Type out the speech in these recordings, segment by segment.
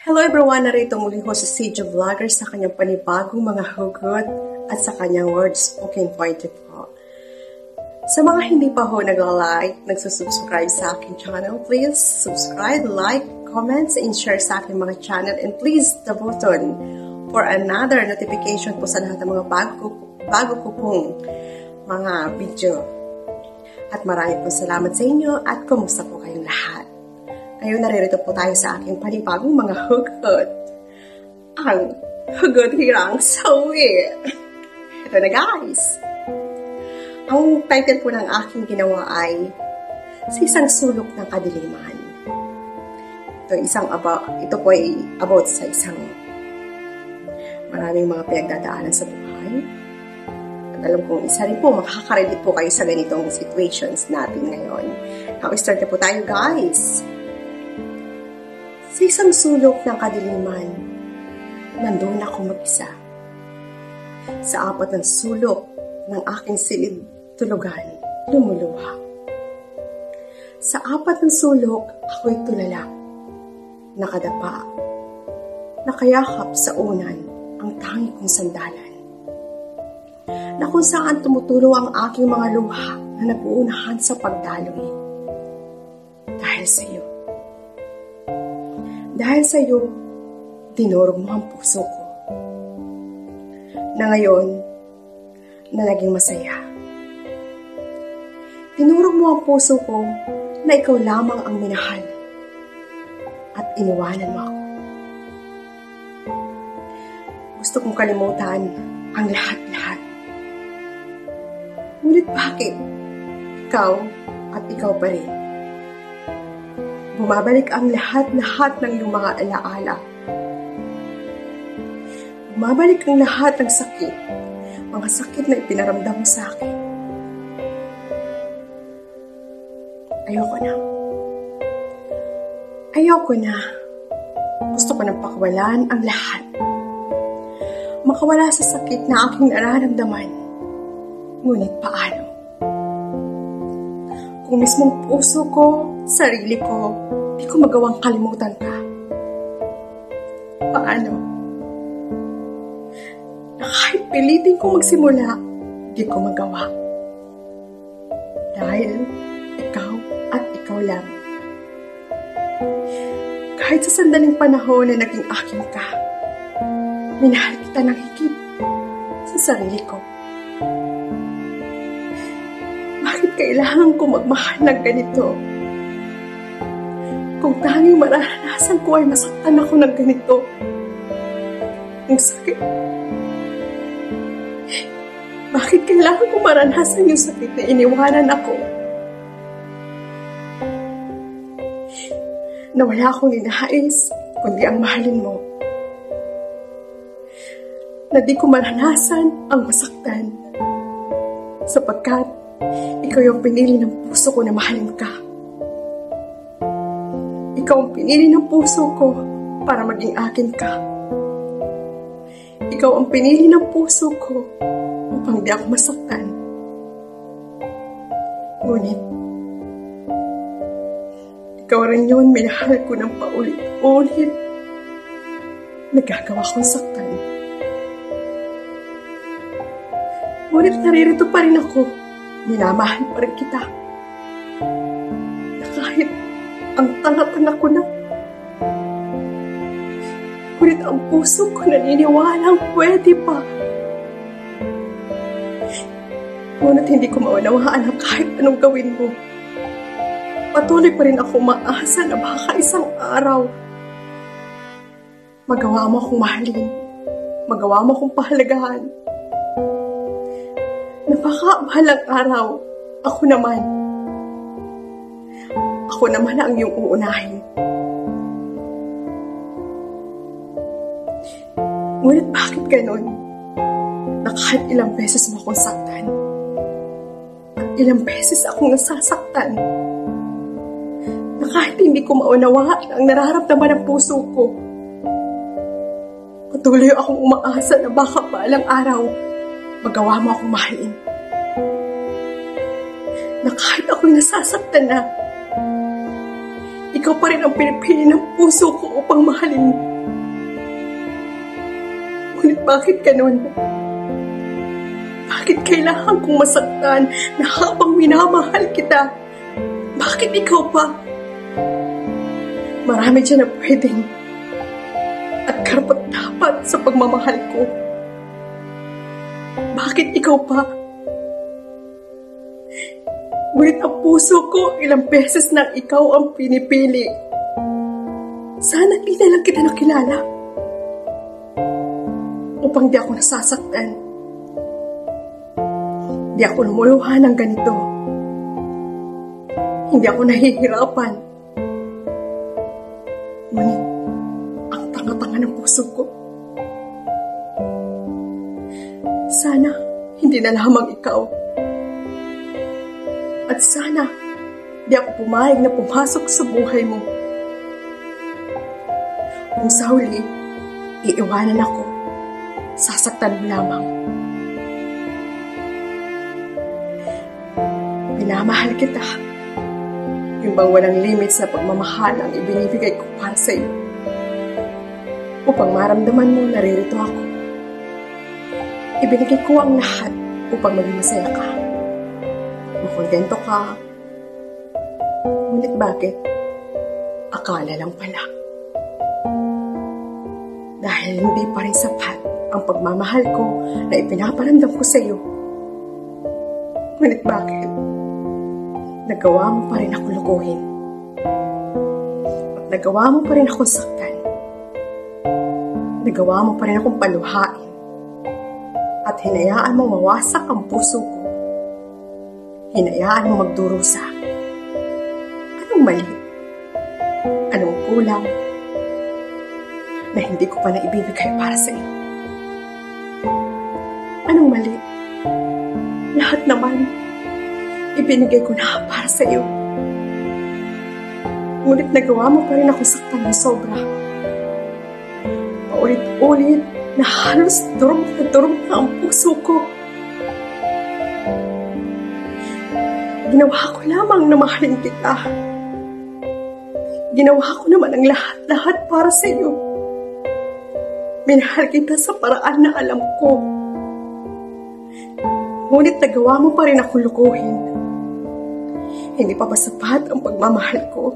Hello everyone! Narito muli ho si Sage Vlogger sa kanyang panibagong mga hugot at sa kanyang words spoken pointed po. Sa mga hindi pa ho nag-like, nagsusubscribe sa aking channel, please subscribe, like, comments, and share sa aking mga channel. And please the button for another notification po sa lahat ng mga bago ko pong mga video. At maraming po salamat sa inyo at kumusta po kayong lahat. Ngayon, naririto po tayo sa aking panibagong mga hugot. Ang hugot hirang sawi. Ito na guys. Ang title po ng aking ginawa ay Sa Isang Sulok ng Kadiliman. Ito po ay about sa isang maraming mga pinagdadaanan sa buhay. At alam kong isa rin po, makaka-relate po kayo sa ganitong situations natin ngayon. Now, start na po tayo guys. Sa isang sulok ng kadiliman, nandoon ako mag-isa. Sa apat ng sulok ng aking silid tulugan, lumuluha. Sa apat ng sulok, ako'y tulala, nakadapa, nakayakap sa unan ang tangi kong sandalan, na kung saan tumutulo ang aking mga luha na nag-uunahan sa pagdaloy. Dahil sa iyo. Dahil sa iyo, dinurog mo ang puso ko. Na ngayon, na naging masaya. Dinurog mo ang puso ko na ikaw lamang ang minahal. At iniwanan mo ako. Gusto kong kalimutan ang lahat-lahat. Ngunit bakit? Ikaw at ikaw pa rin. Bumabalik ang lahat-lahat ng iyong mga alaala. Bumabalik ang lahat ng sakit, mga sakit na ipinaramdam mo sa akin. Ayoko na. Ayoko na. Gusto ko nang pakawalan ang lahat. Makawala sa sakit na aking nararamdaman. Ngunit paano? Kung mismong puso ko, sarili ko, di ko magawang kalimutan ka. Paano? Na kahit pilitin kong magsimula, di ko magawa. Dahil ikaw at ikaw lang. Kahit sa sandaling panahon na naging akin ka, minahal kita ng higit sa sarili ko. Bakit kailangan ko magmahal ng ganito? Kung tanging mararanasan ko ay masaktan ako ng ganito. Ang sakit. Bakit kailangan ko maranasan yung sakit na iniwanan ako? Na wala akong inahais, kundi ang mahalin mo. Na di ko maranasan ang masaktan. Sapagkat ikaw yung pinili ng puso ko na mahalin ka. Ikaw ang pinili ng puso ko para maging akin ka. Ikaw ang pinili ng puso ko upang di ako masaktan. Ngunit, ikaw rin yun, minahal ko ng paulit-ulit. Nagagawa kong saktan. Ngunit naririto pa rin ako. Minamahal pa rin kita. Na kahit ang tanga-tanga ko na. Ngunit ang puso ko naniniwalang pwede pa. Ngunit hindi ko maunawaan ang kahit anong gawin mo. Patuloy pa rin ako maasa na baka isang araw magawa mo akong mahalin. Magawa mo akong pahalagahan. Napakabahalang araw, ako naman ang iyong uunahin. Ngunit bakit ganun? Na kahit ilang beses mo akong saktan, at ilang beses akong nasasaktan, na kahit hindi ko maunawaan ang nararamdaman ng puso ko, patuloy akong umaasa na baka balang araw, magawa mo akong mahalin. Na kahit ako'y nasasaktan na, ikaw pa rin ang pinipili ng puso ko upang mahalin mo. Ngunit bakit ganun? Bakit kailangan kong masaktan na habang minamahal kita? Bakit ikaw pa? Marami dyan na pwedeng at karapat-dapat sa pagmamahal ko. Bakit ikaw pa? Ngunit ang puso ko ilang beses nang ikaw ang pinipili. Sana di na lang kita nakilala upang di ako nasasaktan. Di ako lumuluha ng ganito. Hindi ako nahihirapan. Ngunit ang tanga-tanga ng puso ko. Sana hindi na lamang ikaw. At sana di ako pumayag na pumasok sa buhay mo. Kung sa huli, iiwanan ako. Sasaktan mo lamang. Minamahal kita. Yung bang walang limits na pagmamahal ang ibinibigay ko para sa iyo. Upang maramdaman mo naririto ako. Ibinigay ko ang lahat upang maging masaya ka. Makontento ka. Ngunit bakit? Akala lang pala. Dahil hindi pa rin sapat ang pagmamahal ko na ipinaparamdam ko sa iyo. Ngunit bakit? Nagawa mo pa rin ako lukuhin. At nagawa mo pa rin akong saktan. Nagawa mo pa rin akong paluhain. At hinayaan mong mawasak ang puso ko. Hinayaan mong magdurusa. Anong mali? Anong kulang? Na hindi ko pa naibibigay para sa iyo. Anong mali? Lahat naman, ibinigay ko na para sa iyo. Ngunit nagawa mo pa rin ako saktan ng sobra. Paulit-ulit na halos durog na ang puso ko. Ginawa ko lamang na mahalin kita. Ginawa ko naman ang lahat-lahat para sa iyo. Minahal kita sa paraan na alam ko. Ngunit nagawa mo pa rin akong lukuhin. Hindi pa ba sapat ang pagmamahal ko?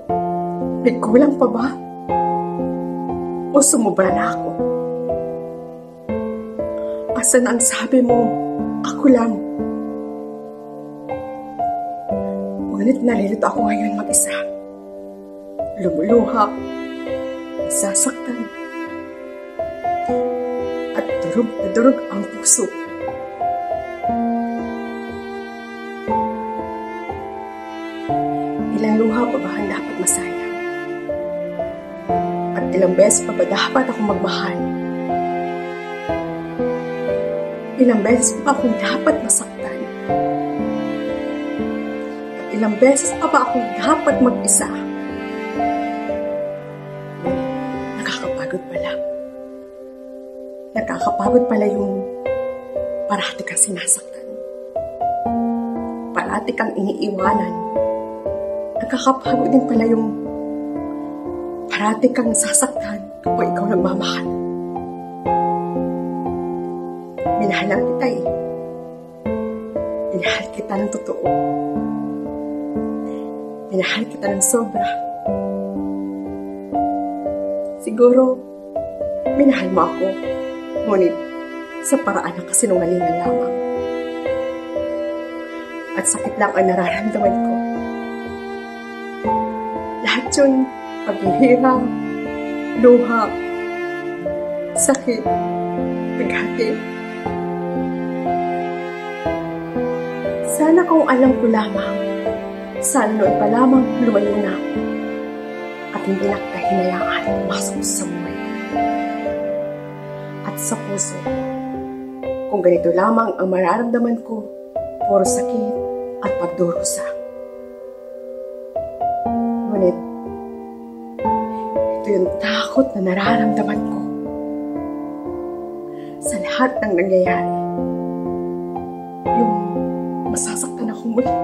May kulang pa ba? O sumubra na ako? Asan ang sabi mo, ako lang? Ngunit nalilito ako ngayon mag-isa. Lumuluha, nasasaktan, at durog na durog ang puso. Ilang luha pa ba ang dapat masayang? At ilang beses pa ba dapat akong magmahal? Ilang beses pa akong dapat masaktan? At ilang beses pa ba akong dapat mag-isa? Nakakapagod pala. Nakakapagod pala yung parati kang sinasaktan. Parati kang iniiwanan. Nakakapagod din pala yung parati kang sasaktan kapag ikaw nagmamahal. Minahal lang kita eh. Minahal kita ng totoo. Minahal kita ng sobra. Siguro, minahal mo ako. Ngunit, sa paraan ng kasinungalingan lamang. At sakit lang ang nararamdaman ko. Lahat yun, paghihirap, luha, sakit, bighati. Sana kung alam ko lamang, sana noon pa lamang lumayo na ako at hindi na kita hinayaan pumasok sa buhay ko. At sa puso, kung ganito lamang ang mararamdaman ko, puro sakit at pagdurusa. Ngunit, ito yung takot na nararamdaman ko sa lahat ng nangyayari. Yung masasaktan ako muli.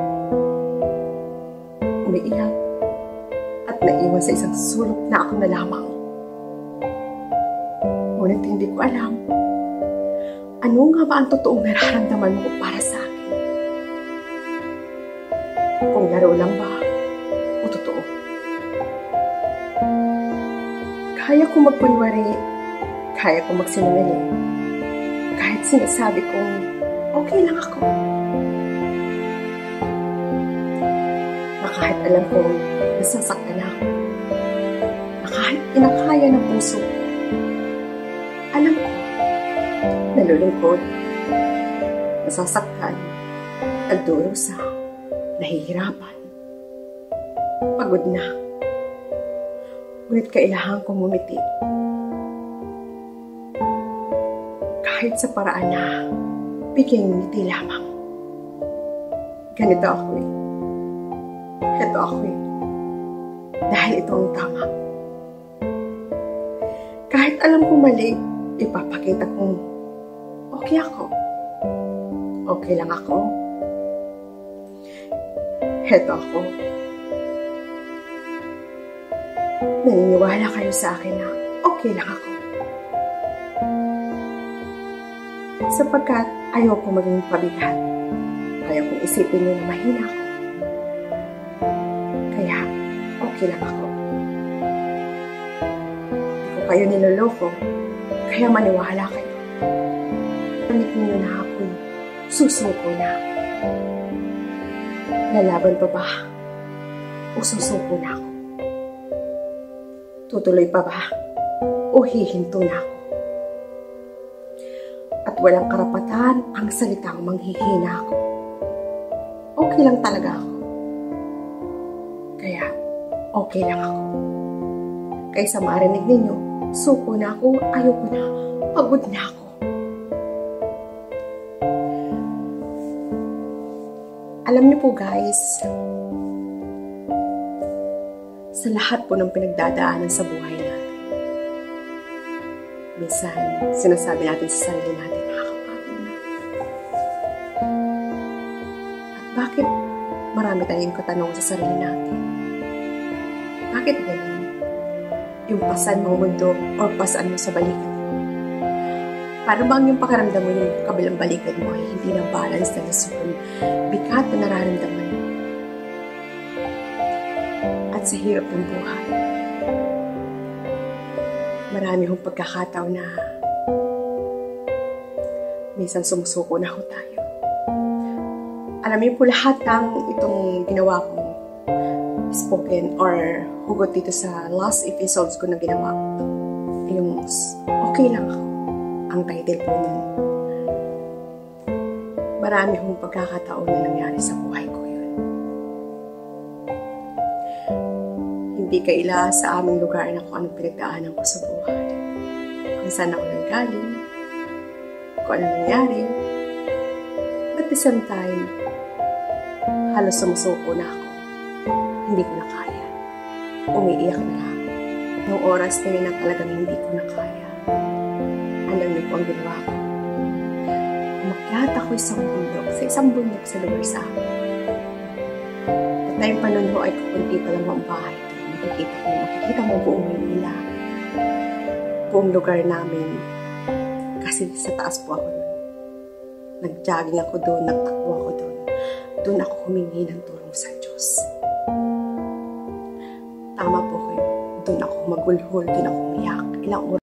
Umiiyak at naiwan sa isang sulok na ako na lamang. Ngunit hindi ko alam, ano nga ba ang totoong nararamdaman mo para sa akin? Kung laro lang ba o totoo? Kaya kong magkunwari, kaya kong magsinungaling, kahit sinasabi kong okay lang ako. Na kahit alam kong nasasaktan ako, na kahit kinakaya ng puso, alam ko, nalulungkot, nasasaktan, nagdurusa, nahihirapan, pagod na. Ngunit kailangan kong ngumiti. Kahit sa paraan na bigyan ngiti lamang. Ganito ako eh. Ito ako eh. Dahil ito ang tama. Kahit alam kong mali, ipapakita kong okay ako. Okay lang ako. Ito ako. Naniniwala kayo sa akin na okay lang ako. Sapagkat ayaw ko maging pabigat. Ayaw kong isipin nyo na mahina ako. Kaya, okay lang ako. Hindi ko kayo niloloko, kaya maniwala kayo. Pamit ninyo na ako'y susuko na. Lalaban pa ba? O susuko na ako? Tutuloy pa ba? O hihinto na ako? At walang karapatan ang salitang manghihina ako. Okay lang talaga ako. Kaya, okay lang ako. Kaysa marinig ninyo, suko na ako, ayoko na, pagod na ako. Alam niyo po guys, sa lahat po ng pinagdadaanan sa buhay natin, minsan sinasabi natin sa sarili natin, nakakapagod na. At bakit marami tayong katanungan sa sarili natin? Bakit ganun? Yung pasan mong mundo o pasan mo sa balikat mo? Paano bang yung pakiramdam mo yung kabilang balikat mo ay hindi na balance na sobrang bigat na nararamdaman mo? At sa hirap ng buhay, marami hong pagkakataon na minsan sumusuko na ho tayo. Alam niyo po lahat ng itong ginawa kong spoken or hugot dito sa last episodes ko na ginawa. Yung okay lang ako. Ang title po nun. Marami hong pagkakataon na nangyari sa buhay ko yun. Hindi kaila sa aming lugar na kung anong pinagdaanan ko sa buhay. Kung saan ako nanggaling. Kung anong nangyari. At the same time, halos sumusuko na ako. Hindi ko na kaya. Umiiyak na lang. Noong oras na yun na talagang hindi ko na kaya. Alam niyo po ang ginawa ko. Umakyat ako sa isang bundok sa lugar sa amin. At tayong panon ho ay kukunti pa lang ang bahay. Makikita mo buong Manila. Buong lugar namin. Kasi sa taas po ako doon. Nag-jogging ako doon, nagtakbo ako doon. Doon ako humingi ng tulong sa Diyos. Tama po kayo. Doon ako magulhol, doon ako umiyak. Ilang oras